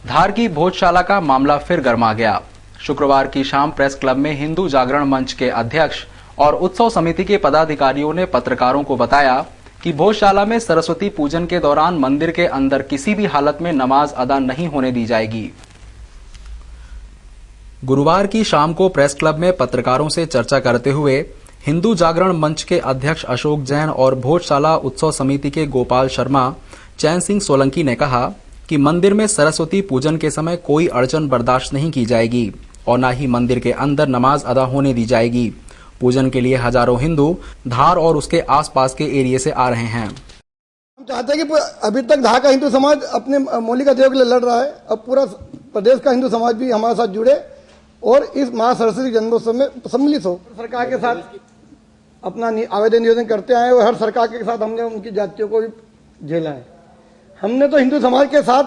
धार की भोजशाला का मामला फिर गर्मा गया। शुक्रवार की शाम प्रेस क्लब में हिंदू जागरण मंच के अध्यक्ष और उत्सव समिति के पदाधिकारियों ने पत्रकारों को बताया कि भोजशाला में सरस्वती पूजन के दौरान मंदिर के अंदर किसी भी हालत में नमाज अदा नहीं होने दी जाएगी। गुरुवार की शाम को प्रेस क्लब में पत्रकारों से चर्चा करते हुए हिंदू जागरण मंच के अध्यक्ष अशोक जैन और भोजशाला उत्सव समिति के गोपाल शर्मा, चैन सिंह सोलंकी ने कहा कि मंदिर में सरस्वती पूजन के समय कोई अड़चन बर्दाश्त नहीं की जाएगी और न ही मंदिर के अंदर नमाज अदा होने दी जाएगी। पूजन के लिए हजारों हिंदू धार और उसके आसपास के एरिया से आ रहे हैं। हम चाहते हैं कि अभी तक धार का हिंदू समाज अपने मौलिक अधिकारों के लिए लड़ रहा है, अब पूरा प्रदेश का हिंदू समाज भी हमारे साथ जुड़े और इस महा सरस्वती जन्मोत्सव में सम्मिलित हो। सरकार के साथ अपना आवेदन निवेदन करते आए और हर सरकार के साथ हमने उनकी जातियों को भी झेला है। हमने तो हिंदू समाज के साथ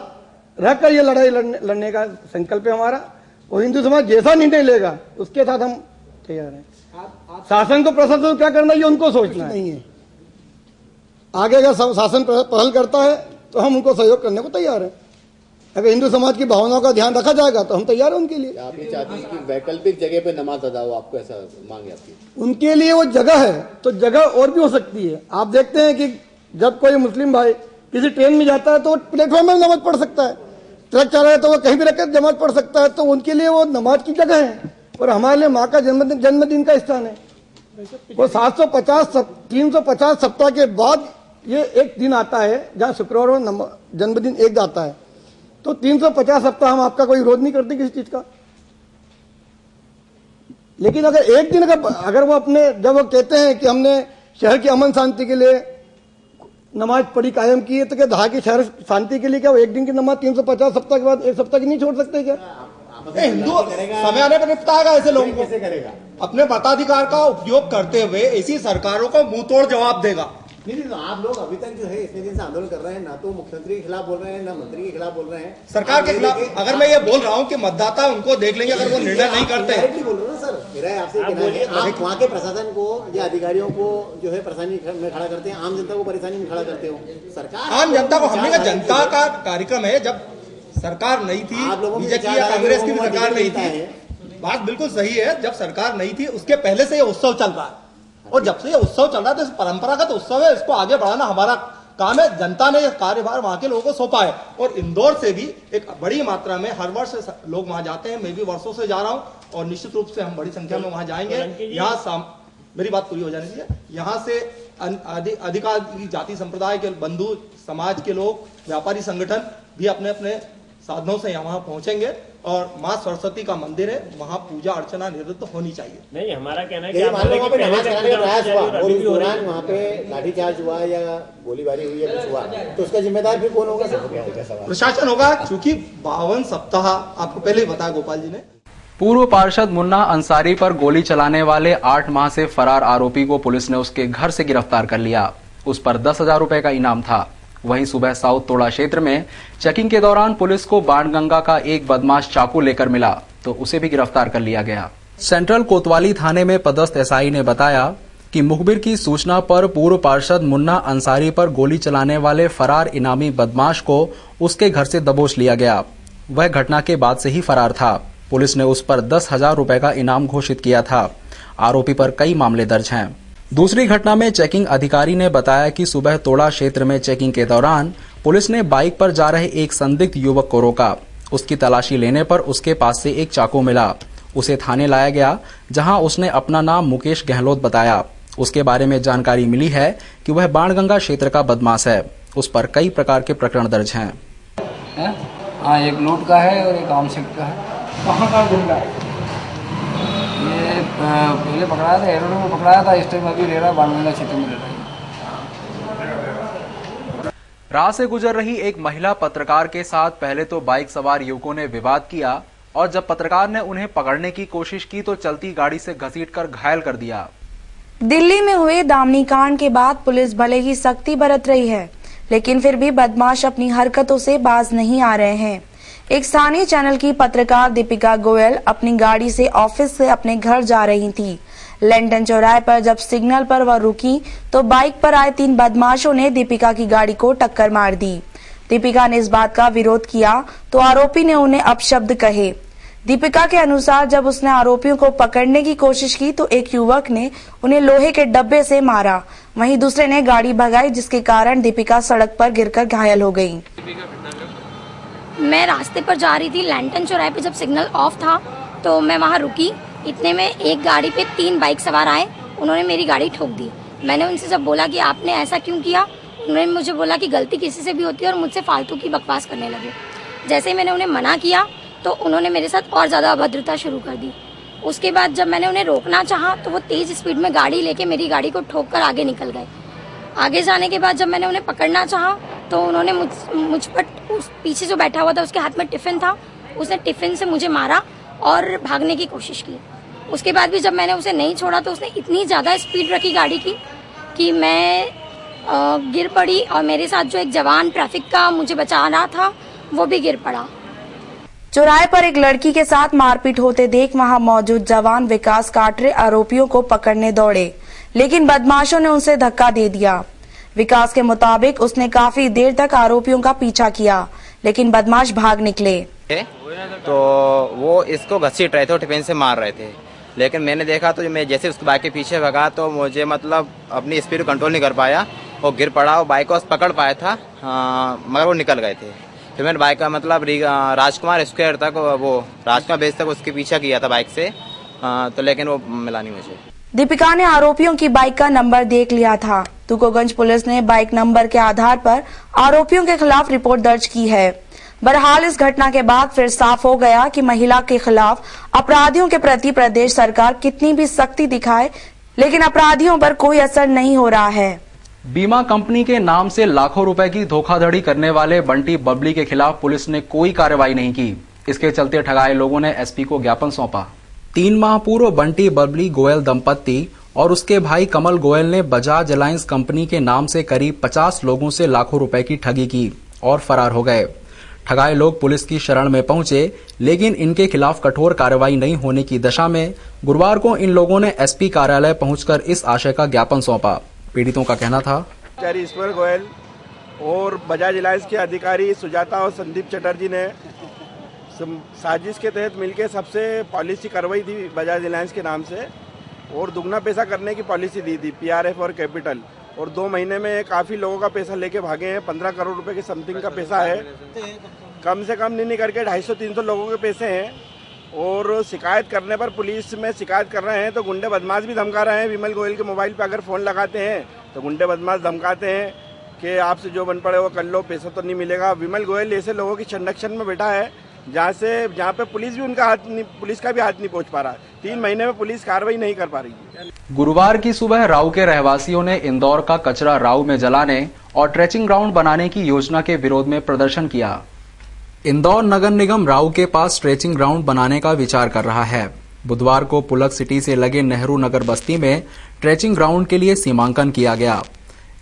रहकर ये लड़ाई लड़ने का संकल्प है हमारा, और हिंदू समाज जैसा निर्णय लेगा उसके साथ हम तैयार हैं। शासन को प्रशासन को क्या करना ये उनको सोचना नहीं है। आगे का शासन पहल करता है तो हम उनको सहयोग करने को तैयार हैं। अगर हिंदू समाज की भावनाओं का ध्यान रखा जाएगा तो हम तैयार हैं उनके लिए। आप ये चाहते हैं कि वैकल्पिक जगह पे नमाज अदा हो, आपको ऐसा मांग है आपकी? उनके लिए वो जगह है तो जगह और भी हो सकती है। आप देखते हैं कि जब कोई मुस्लिम भाई किसी ट्रेन में जाता है तो वो प्लेटफॉर्म में नमाज पढ़ सकता है, ट्रक चल रहा है तो वो कहीं भी रखकर नमाज पढ़ सकता है, तो उनके लिए वो नमाज की जगह है। और हमारे लिए माँ का जन्मदिन का स्थान है। वो 350 सप्ताह के बाद ये एक दिन आता है जहाँ शुक्रवार और जन्मदिन एक आता है, तो 350 सप्ताह हम आपका कोई विरोध नहीं करते किसी चीज का। लेकिन अगर एक दिन अगर वो अपने जब वो कहते हैं कि हमने शहर की अमन शांति के लिए नमाज पढ़ी कायम की है, तो क्या धार की शहर शांति के लिए क्या वो एक दिन की नमाज 350 सप्ताह के बाद एक सप्ताह की नहीं छोड़ सकते क्या? हिंदू समय आने पर निपटाएगा ऐसे लोगों को, कैसे करेगा? अपने मताधिकार का उपयोग करते हुए ऐसी सरकारों को मुंह तोड़ जवाब देगा। नहीं तो आप लोग अभी तक जो है इतने दिन से आंदोलन कर रहे हैं, ना तो मुख्यमंत्री के खिलाफ बोल रहे हैं, ना मंत्री के खिलाफ बोल रहे हैं, सरकार के खिलाफ। अगर मैं ये बोल रहा हूँ कि मतदाता उनको देख लेंगे अगर वो निर्णय नहीं करते हैं। बोल रहे हो ना सर, मेरा आपसे कहना है आप वहाँ के प्रशासन को या अधिकारियों को जो है परेशानी में खड़ा करते हैं, आम जनता को परेशानी में खड़ा करते हो। सरकार आम जनता को, हमने कहा जनता का कार्यक्रम है। जब सरकार नहीं थी, बीजेपी या कांग्रेस की भी सरकार नहीं थी, बात बिल्कुल सही है। जब सरकार नहीं थी उसके पहले से ये उत्सव चल रहा है, और जब से ये उत्सव चल रहा है तो परंपरागत उत्सव है, इसको आगे बढ़ाना हमारा काम है। जनता ने कार्यभार वहां के लोगों को सौंपा है, और इंदौर से भी एक बड़ी मात्रा में हर वर्ष लोग वहां जाते हैं। मैं भी वर्षों से जा रहा हूं और निश्चित रूप से हम बड़ी संख्या में वहां जाएंगे। यहाँ मेरी बात पूरी हो जानी चाहिए। यहाँ से अधिकारी जाति संप्रदाय के बंधु, समाज के लोग, व्यापारी संगठन भी अपने अपने साधनों से यहाँ पहुंचेंगे, और माँ सरस्वती का मंदिर है, वहाँ पूजा अर्चना निरंतर होनी चाहिए। नहीं, हमारा कहना है कि वहाँ पे नमाज कराने का प्रयास हुआ और उस दौरान वहाँ पे लाठीचार्ज हुआ या गोलीबारी हुई या कुछ हुआ, तो उसका जिम्मेदार फिर कौन होगा? प्रशासन होगा, क्योंकि 52 सप्ताह आपको पहले ही बताया गोपाल जी ने। पूर्व पार्षद मुन्ना अंसारी पर गोली चलाने वाले 8 माह से फरार आरोपी को पुलिस ने उसके घर से गिरफ्तार कर लिया। उस पर 10,000 रुपए का इनाम था। वहीं सुबह साउथ तोड़ा क्षेत्र में चेकिंग के दौरान पुलिस को बाणगंगा का एक बदमाश चाकू लेकर मिला, तो उसे भी गिरफ्तार कर लिया गया। सेंट्रल कोतवाली थाने में पदस्थ एसआई ने बताया कि मुखबिर की सूचना पर पूर्व पार्षद मुन्ना अंसारी पर गोली चलाने वाले फरार इनामी बदमाश को उसके घर से दबोच लिया गया। वह घटना के बाद से ही फरार था। पुलिस ने उस पर 10,000 रुपए का इनाम घोषित किया था। आरोपी पर कई मामले दर्ज हैं। दूसरी घटना में चेकिंग अधिकारी ने बताया कि सुबह तोड़ा क्षेत्र में चेकिंग के दौरान पुलिस ने बाइक पर जा रहे एक संदिग्ध युवक को रोका। उसकी तलाशी लेने पर उसके पास से एक चाकू मिला। उसे थाने लाया गया, जहां उसने अपना नाम मुकेश गहलोत बताया। उसके बारे में जानकारी मिली है कि वह बाणगंगा क्षेत्र का बदमाश है। उस पर कई प्रकार के प्रकरण दर्ज हैं। हाँ, एक लूट का है और एक आमसेट का है। कहाँ का गुंडा? ये पहले पकड़ाया था, एरोड में पकड़ाया था, इस टाइम अभी ले रहा बाणगंगा क्षेत्र में ले रहा है। राह से गुजर रही एक महिला पत्रकार के साथ पहले तो बाइक सवार युवकों ने विवाद किया, और जब पत्रकार ने उन्हें पकड़ने की कोशिश की तो चलती गाड़ी से घसीटकर घायल कर दिया। दिल्ली में हुए दामनी कांड के बाद पुलिस भले ही सख्ती बरत रही है, लेकिन फिर भी बदमाश अपनी हरकतों से बाज नहीं आ रहे हैं। एक स्थानीय चैनल की पत्रकार दीपिका गोयल अपनी गाड़ी से ऑफिस से अपने घर जा रही थी। लैंटन चौराहे पर जब सिग्नल पर वह रुकी तो बाइक पर आए 3 बदमाशों ने दीपिका की गाड़ी को टक्कर मार दी। दीपिका ने इस बात का विरोध किया तो आरोपी ने उन्हें अपशब्द कहे। दीपिका के अनुसार जब उसने आरोपियों को पकड़ने की कोशिश की तो एक युवक ने उन्हें लोहे के डब्बे से मारा, वहीं दूसरे ने गाड़ी भगाई, जिसके कारण दीपिका सड़क पर गिरकर घायल हो गई। मैं रास्ते पर जा रही थी, लैंटन चौराहे पे जब सिग्नल ऑफ था तो मैं वहाँ रुकी। इतने में एक गाड़ी पे 3 बाइक सवार आए, उन्होंने मेरी गाड़ी ठोक दी। मैंने उनसे जब बोला कि आपने ऐसा क्यों किया, उन्होंने मुझे बोला कि गलती किसी से भी होती है और मुझसे फालतू की बकवास करने लगे। जैसे ही मैंने उन्हें मना किया तो उन्होंने मेरे साथ और ज़्यादा अभद्रता शुरू कर दी। उसके बाद जब मैंने उन्हें रोकना चाहा तो वो तेज़ स्पीड में गाड़ी लेके मेरी गाड़ी को ठोक कर आगे निकल गए। आगे जाने के बाद जब मैंने उन्हें पकड़ना चाहा तो उन्होंने मुझ पर, उस पीछे जो बैठा हुआ था उसके हाथ में टिफ़िन था, उसने टिफ़िन से मुझे मारा और भागने की कोशिश की। उसके बाद भी जब मैंने उसे नहीं छोड़ा तो उसने इतनी ज़्यादा स्पीड रखी गाड़ी की कि मैं गिर पड़ी और मेरे साथ जो एक जवान ट्रैफिक का मुझे बचा रहा था वो भी गिर पड़ा। चौराहे पर एक लड़की के साथ मारपीट होते देख वहां मौजूद जवान विकास काटरे आरोपियों को पकड़ने दौड़े, लेकिन बदमाशों ने उनसे धक्का दे दिया। विकास के मुताबिक उसने काफी देर तक आरोपियों का पीछा किया, लेकिन बदमाश भाग निकले। तो वो इसको घसीट रहे थे, टिफिन से मार रहे थे, लेकिन मैंने देखा तो मैं जैसे उसके बाइक के पीछे भगा तो मुझे मतलब अपनी स्पीड कंट्रोल नहीं कर पाया, वो गिर पड़ा। वो बाइक को पकड़ पाया था मगर वो निकल गए थे। फिर मैंने बाइक का मतलब राजकुमार स्क्वायर तक, वो राजकुमार बेस तक उसके पीछा किया था बाइक से, तो लेकिन वो मिला नहीं मुझे। दीपिका ने आरोपियों की बाइक का नंबर देख लिया था। तुकोगंज पुलिस ने बाइक नंबर के आधार पर आरोपियों के खिलाफ रिपोर्ट दर्ज की है। बहरहाल इस घटना के बाद फिर साफ हो गया कि महिला के खिलाफ अपराधियों के प्रति प्रदेश सरकार कितनी भी सख्ती दिखाए, लेकिन अपराधियों पर कोई असर नहीं हो रहा है। बीमा कंपनी के नाम से लाखों रुपए की धोखाधड़ी करने वाले बंटी बबली के खिलाफ पुलिस ने कोई कार्रवाई नहीं की। इसके चलते ठगाए लोगों ने एसपी को ज्ञापन सौंपा। 3 माह पूर्व बंटी बबली गोयल दंपत्ति और उसके भाई कमल गोयल ने बजाज अलायंस कंपनी के नाम से करीब 50 लोगों से लाखों रुपए की ठगी की और फरार हो गए। ठगाए लोग पुलिस की शरण में पहुंचे, लेकिन इनके खिलाफ कठोर कार्रवाई नहीं होने की दशा में गुरुवार को इन लोगों ने एसपी कार्यालय पहुंचकर इस आशय का ज्ञापन सौंपा। पीड़ितों का कहना था, ईश्वर गोयल और बजाज अलायंस के अधिकारी सुजाता और संदीप चटर्जी ने साजिश के तहत मिलकर सबसे पॉलिसी करवाई थी बजाज अलायंस के नाम से और दुगना पैसा करने की पॉलिसी दी थी पीआरएफ और कैपिटल, और 2 महीने में काफ़ी लोगों का पैसा लेके भागे हैं। 15 करोड़ रुपए के समथिंग का पैसा है, कम से कम नहीं करके 250-300 लोगों के पैसे हैं। और शिकायत करने पर पुलिस में शिकायत कर रहे हैं तो गुंडे बदमाश भी धमका रहे हैं। विमल गोयल के मोबाइल पे अगर फ़ोन लगाते हैं तो गुंडे बदमाश धमकाते हैं कि आपसे जो बन पड़े वो कर लो, पैसा तो नहीं मिलेगा। विमल गोयल ऐसे लोगों की संरक्षण में बैठा है जहाँ पे पुलिस भी उनका हाथ नहीं, पुलिस का भी हाथ नहीं पहुँच पा रहा। 3 महीने में पुलिस कार्रवाई नहीं कर पा रही है। गुरुवार की सुबह राऊ के रहवासियों ने इंदौर का कचरा राऊ में जलाने और ट्रेचिंग ग्राउंड बनाने की योजना के विरोध में प्रदर्शन किया। इंदौर नगर निगम राऊ के पास स्ट्रेचिंग ग्राउंड बनाने का विचार कर रहा है। बुधवार को पुलक सिटी से लगे नेहरू नगर बस्ती में ट्रेचिंग ग्राउंड के लिए सीमांकन किया गया।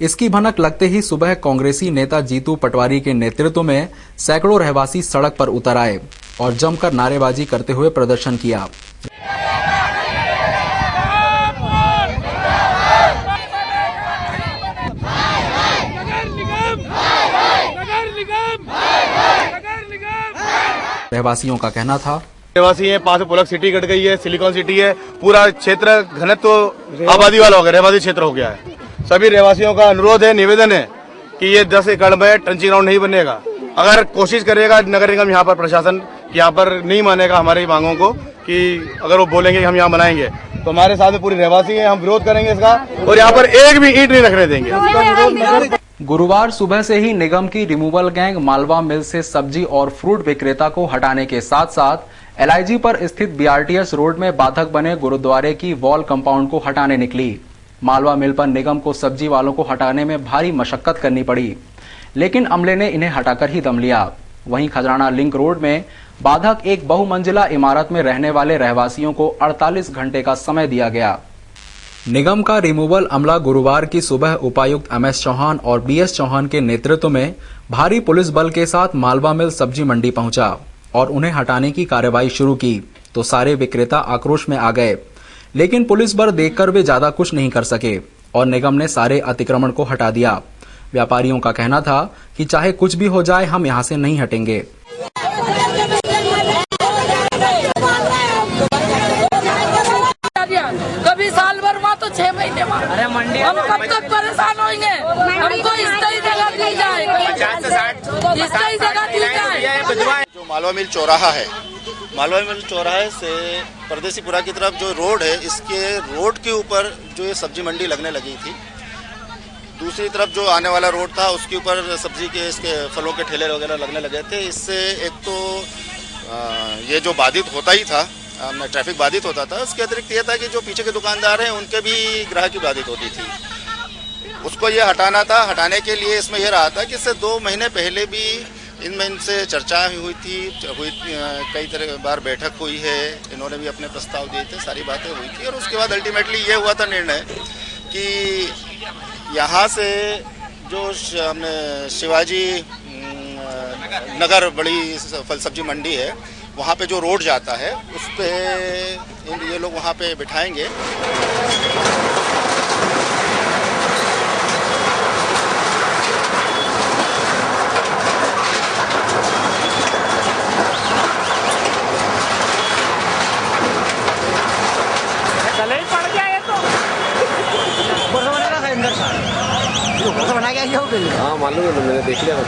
इसकी भनक लगते ही सुबह कांग्रेसी नेता जीतू पटवारी के नेतृत्व में सैकड़ों रहवासी सड़क पर उतर आए और जमकर नारेबाजी करते हुए प्रदर्शन किया। रहवासियों का कहना था, रहवासी है, पास में पुलक सिटी कट गई है, सिलिकॉन सिटी है, पूरा क्षेत्र घनत्व तो आबादी वाला हो गया, रहवासी क्षेत्र हो गया है। सभी रहवासियों का अनुरोध है, निवेदन है कि ये 10 एकड़ में ट्रेंचिंग ग्राउंड नहीं बनेगा। अगर कोशिश करेगा नगर निगम यहाँ पर प्रशासन यहाँ पर नहीं मानेगा हमारी मांगों को, कि अगर वो बोलेंगे कि हम यहाँ बनाएंगे, तो हमारे साथ में पूरी रहवासी है, हम विरोध करेंगे इसका और यहाँ पर एक भी ईंट नहीं रखने देंगे। गुरुवार सुबह से ही निगम की रिमूवल गैंग मालवा मिल से सब्जी और फ्रूट विक्रेता को हटाने के साथ साथ एलआईजी पर स्थित बीआरटीएस रोड में बाधक बने गुरुद्वारे की वॉल कंपाउंड को हटाने निकली। मालवा मिल पर निगम को सब्जी वालों को हटाने में भारी मशक्कत करनी पड़ी, लेकिन अमले ने इन्हें हटाकर ही दम लिया। वहीं खजराना लिंक रोड में बाधक एक बहुमंजिला इमारत में रहने वाले रहवासियों को 48 घंटे का समय दिया गया। निगम का रिमूवल अमला गुरुवार की सुबह उपायुक्त एमएस चौहान और बीएस चौहान के नेतृत्व में भारी पुलिस बल के साथ मालवा मिल सब्जी मंडी पहुंचा और उन्हें हटाने की कार्रवाई शुरू की तो सारे विक्रेता आक्रोश में आ गए, लेकिन पुलिस बल देखकर वे ज्यादा कुछ नहीं कर सके और निगम ने सारे अतिक्रमण को हटा दिया। व्यापारियों का कहना था कि चाहे कुछ भी हो जाए हम यहाँ से नहीं हटेंगे। कभी साल भर में तो 6 महीने में हम कब तक परेशान होंगे। हमको इसकी जगह दी जाए, इसकी जगह दी जाए। जो मालवा मिल चौराहा है, मालवा मिल चौराहे से परदेसीपुरा की तरफ जो रोड है, इसके रोड के ऊपर जो ये सब्जी मंडी लगने लगी थी, दूसरी तरफ जो आने वाला रोड था उसके ऊपर सब्जी के इसके फलों के ठेले वगैरह लगने लगे थे। इससे एक तो ये जो बाधित होता ही था, ट्रैफिक बाधित होता था, उसके अतिरिक्त ये था कि जो पीछे के दुकानदार हैं उनके भी ग्राहकी बाधित होती थी। उसको ये हटाना था। हटाने के लिए इसमें यह रहा था कि इससे 2 महीने पहले भी इनमें इनसे चर्चा हुई थी, कई तरह बार बैठक हुई है, इन्होंने भी अपने प्रस्ताव दिए थे, सारी बातें हुई थी और उसके बाद अल्टीमेटली ये हुआ था निर्णय कि यहाँ से जो हमने शिवाजी नगर बड़ी फल सब्जी मंडी है, वहाँ पे जो रोड जाता है उस पे ये लोग वहाँ पे बिठाएंगे। पड़ गया ये तो बना गया। हाँ मालूम है, मैंने देख लिया था।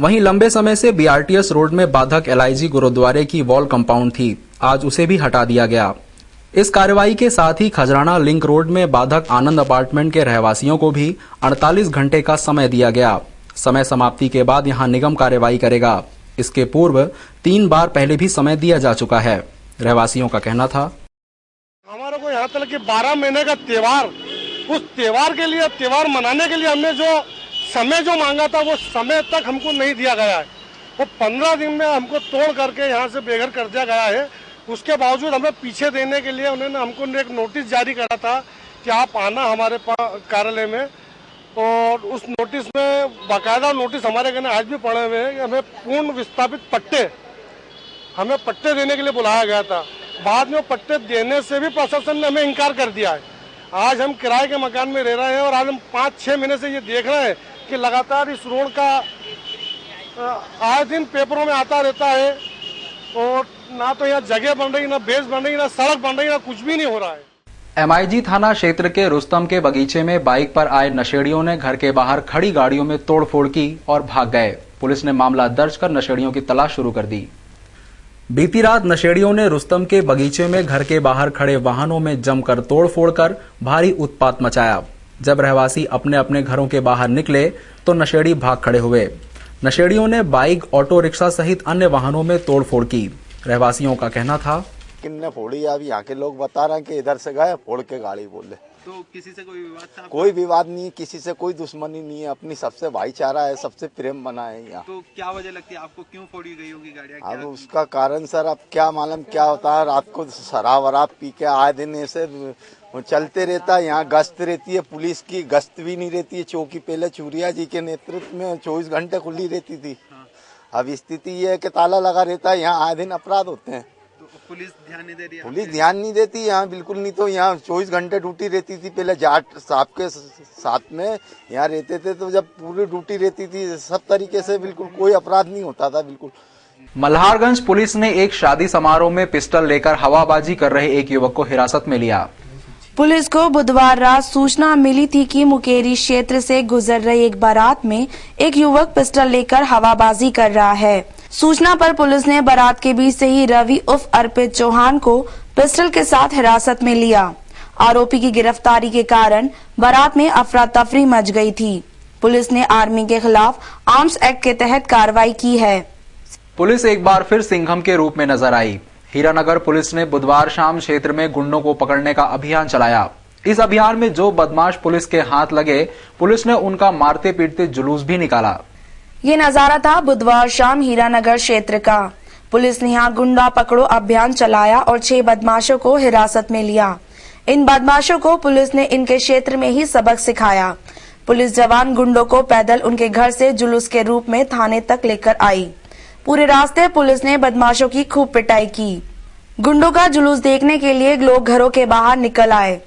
वहीं लंबे समय से बीआरटीएस रोड में बाधक एलआईजी गुरुद्वारे की वॉल कंपाउंड थी, आज उसे भी हटा दिया गया। इस कार्रवाई के साथ ही खजराना लिंक रोड में बाधक आनंद अपार्टमेंट के रहवासियों को भी 48 घंटे का समय दिया गया। समय समाप्ति के बाद यहां निगम कार्रवाई करेगा। इसके पूर्व 3 बार पहले भी समय दिया जा चुका है। रहवासियों का कहना था, हमारे को यहाँ तक कि 12 महीने का त्योहार, उस त्योहार के लिए, त्योहार मनाने के लिए हमने जो समय जो मांगा था वो समय तक हमको नहीं दिया गया है। वो 15 दिन में हमको तोड़ करके यहाँ से बेघर कर दिया गया है। उसके बावजूद हमें पीछे देने के लिए उन्होंने हमको एक नोटिस जारी करा था कि आप आना हमारे कार्यालय में, और उस नोटिस में बाकायदा नोटिस हमारे कहने आज भी पड़े हुए हैं कि हमें पूर्ण विस्थापित पट्टे, हमें पट्टे देने के लिए बुलाया गया था। बाद में पट्टे देने से भी प्रशासन ने हमें इनकार कर दिया है। आज हम किराए के मकान में रह रहे हैं और आज हम 5-6 महीने से ये देख रहे हैं कि लगातार इस रोड का आए दिन पेपरों में आता रहता है और ना तो यहाँ जगह बन रही, ना बेस बन रही, ना सड़क बन रही, ना कुछ भी नहीं हो रहा है। एमआईजी थाना क्षेत्र के रुस्तम के बगीचे में बाइक पर आए नशेड़ियों ने घर के बाहर खड़ी गाड़ियों में तोड़फोड़ की और भाग गए। पुलिस ने मामला दर्ज कर नशेड़ियों की तलाश शुरू कर दी। बीती रात नशेड़ियों ने रुस्तम के बगीचे में घर के बाहर खड़े वाहनों में जमकर तोड़फोड़ कर भारी उत्पात मचाया। जब रहवासी अपने अपने घरों के बाहर निकले तो नशेड़ी भाग खड़े हुए। नशेड़ियों ने बाइक, ऑटो रिक्शा सहित अन्य वाहनों में तोड़फोड़ की। रहवासियों का कहना था, किन्ने फोड़ी, अब यहाँ के लोग बता रहे हैं कि इधर से गए फोड़ के गाड़ी बोले। तो किसी से कोई विवाद था? कोई विवाद नहीं, किसी से कोई दुश्मनी नहीं है, अपनी सबसे भाईचारा है, सबसे प्रेम बना है यहाँ। तो क्या वजह लगती है आपको, क्यों फोड़ी गई होगी गाड़ियाँ? अब उसका कारण सर अब क्या मालूम क्या होता है। रात को शराब वराब पी के आए दिन ऐसे चलते रहता है। यहाँ गश्त रहती है, पुलिस की गश्त भी नहीं रहती है। चौकी पहले चूरिया जी के नेतृत्व में 24 घंटे खुली रहती थी। अब स्थिति ये है कि ताला लगा रहता है। यहाँ आए दिन अपराध होते हैं। पुलिस ध्यान नहीं दे रही है? पुलिस ध्यान नहीं देती यहाँ बिल्कुल नहीं। तो यहाँ 24 घंटे ड्यूटी रहती थी। पहले जाट साहब के साथ में यहाँ रहते थे, तो जब पूरी ड्यूटी रहती थी सब तरीके से बिल्कुल कोई अपराध नहीं होता था बिल्कुल। मल्हारगंज पुलिस ने एक शादी समारोह में पिस्टल लेकर हवाबाजी कर रहे एक युवक को हिरासत में लिया। पुलिस को बुधवार रात सूचना मिली थी कि मुकेरी क्षेत्र से गुजर रही एक बारात में एक युवक पिस्टल लेकर हवाबाजी कर रहा है। सूचना पर पुलिस ने बारात के बीच से ही रवि उर्फ अर्पित चौहान को पिस्टल के साथ हिरासत में लिया। आरोपी की गिरफ्तारी के कारण बारात में अफरा तफरी मच गई थी। पुलिस ने आर्मी के खिलाफ आर्म्स एक्ट के तहत कार्रवाई की है। पुलिस एक बार फिर सिंघम के रूप में नजर आई। हीरानगर पुलिस ने बुधवार शाम क्षेत्र में गुंडों को पकड़ने का अभियान चलाया। इस अभियान में जो बदमाश पुलिस के हाथ लगे, पुलिस ने उनका मारते पीटते जुलूस भी निकाला। ये नजारा था बुधवार शाम हीरानगर क्षेत्र का। पुलिस ने यहाँ गुंडा पकड़ो अभियान चलाया और 6 बदमाशों को हिरासत में लिया। इन बदमाशों को पुलिस ने इनके क्षेत्र में ही सबक सिखाया। पुलिस जवान गुंडों को पैदल उनके घर से जुलूस के रूप में थाने तक लेकर आई। पूरे रास्ते पुलिस ने बदमाशों की खूब पिटाई की। गुंडों का जुलूस देखने के लिए लोग घरों के बाहर निकल आए।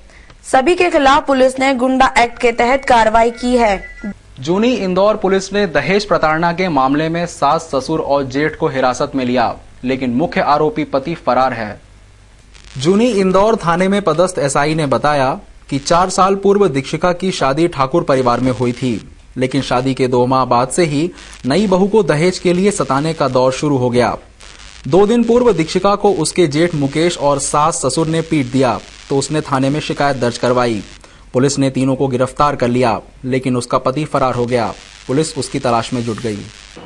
सभी के खिलाफ पुलिस ने गुंडा एक्ट के तहत कार्रवाई की है। जूनी इंदौर पुलिस ने दहेज प्रताड़ना के मामले में सास, ससुर और जेठ को हिरासत में लिया, लेकिन मुख्य आरोपी पति फरार है। जूनी इंदौर थाने में पदस्थ एसआई ने बताया कि 4 साल पूर्व दीक्षिका की शादी ठाकुर परिवार में हुई थी, लेकिन शादी के 2 माह बाद से ही नई बहू को दहेज के लिए सताने का दौर शुरू हो गया। 2 दिन पूर्व दीक्षिका को उसके जेठ मुकेश और सास ससुर ने पीट दिया तो उसने थाने में शिकायत दर्ज करवाई। पुलिस ने तीनों को गिरफ्तार कर लिया, लेकिन उसका पति फरार हो गया। पुलिस उसकी तलाश में जुट गई।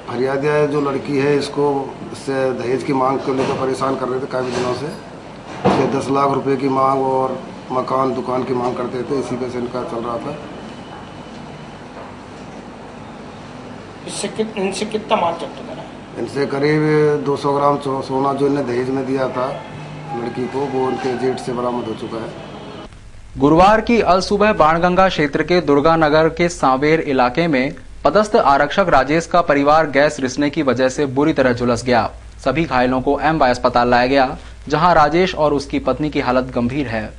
हरियाणा जो लड़की है इसको इससे दहेज की मांग को लेकर परेशान कर रहे थे काफी दिनों से। 10 लाख रुपए की मांग और मकान दुकान की मांग करते थे, इसी पे से इनका चल रहा था। इनसे कितना माल जब्त करा? इनसे करीब 200 ग्राम सोना जो इन्हें दहेज में दिया था लड़की को, वो उनके जेठ से बरामद हो चुका है। गुरुवार की अलसुबह बाणगंगा क्षेत्र के दुर्गा नगर के सांवेर इलाके में पदस्थ आरक्षक राजेश का परिवार गैस रिसने की वजह से बुरी तरह झुलस गया। सभी घायलों को एमवाय अस्पताल लाया गया, जहां राजेश और उसकी पत्नी की हालत गंभीर है।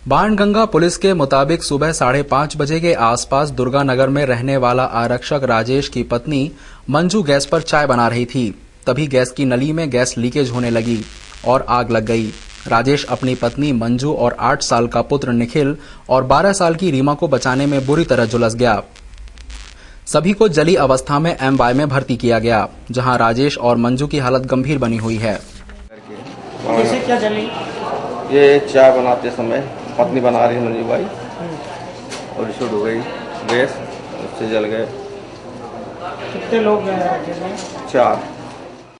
बाणगंगा पुलिस के मुताबिक सुबह 5:30 बजे के आसपास दुर्गा नगर में रहने वाला आरक्षक राजेश की पत्नी मंजू गैस पर चाय बना रही थी। तभी गैस की नली में गैस लीकेज होने लगी और आग लग गई। राजेश अपनी पत्नी मंजू और 8 साल का पुत्र निखिल और 12 साल की रीमा को बचाने में बुरी तरह झुलस गया। सभी को जली अवस्था में एमवाय में भर्ती किया गया, जहां राजेश और मंजू की हालत गंभीर बनी हुई है। कैसे क्या जली? ये चाय बनाते समय पत्नी बना रही मंजू भाई और शूट हो गई गैस, उससे जल गए। कितने लोग गए? 4।